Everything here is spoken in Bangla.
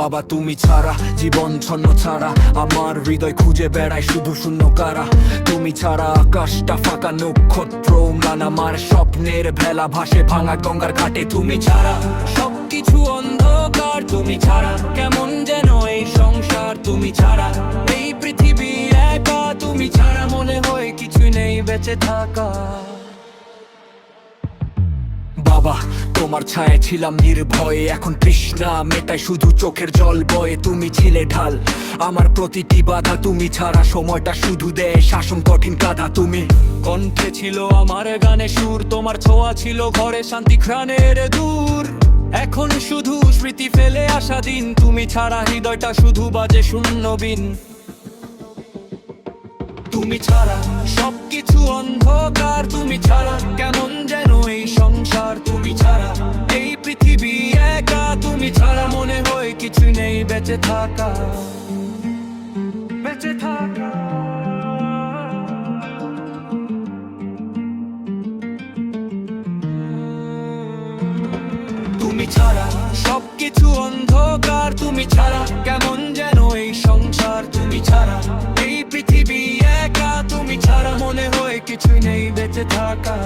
বাবা তুমি ছাড়া জীবন ছন্ন ছাড়া, আমার হৃদয় খুঁজে বেড়ায় শুধু শূন্য কারা। তুমি ছাড়া আকাশটা ফাঁকা, নক্ষত্র ম্লান, আমার স্বপ্নের ভেলা ভাসে ভাঙা গঙ্গার ঘাটে। তুমি ছাড়া সবকিছু অন্ধকার, তুমি ছাড়া কেমন যেন এই সংসার। তুমি ছাড়া এই পৃথিবী একা, তুমি ছাড়া মনে হয় কিছু নেই বেঁচে থাকা। বাবা তোমার ছায়া ছিলাম নির্ভয়ে, এখন তৃষ্ণা মেটায় শুধু চোখের জল বয়ে। তুমি ছিলে ঢাল আমার প্রতিটি বাধা, তুমি ছাড়া সময়টা শুধু দেয় শাসন কঠিন কাঁধা। তুমি কণ্ঠে ছিল আমার গানে সুর, তোমার ছোঁয়া ছিল ঘরে শান্তি ঘ্রাণের দূর। এখন শুধু স্মৃতি ফেলে আসা দিন, তুমি ছাড়া হৃদয়টা শুধু বাজে শূন্য বিন। তুমি ছাড়া সবকিছু অন্ধকার, তুমি ছাড়া কেমন যেন এই সংসার। তুমি ছাড়া এই পৃথিবী একা, তুমি ছাড়া মনে হয় কিছু নেই বেঁচে থাকা, বেঁচে থাকা। তুমি ছাড়া সবকিছু অন্ধকার, তুমি ছাড়া কেমন যেন এই সংসার। তুমি ছাড়া এই পৃথিবী একা, তুমি ছাড়া মনে হয় কিছু নেই বেঁচে থাকা।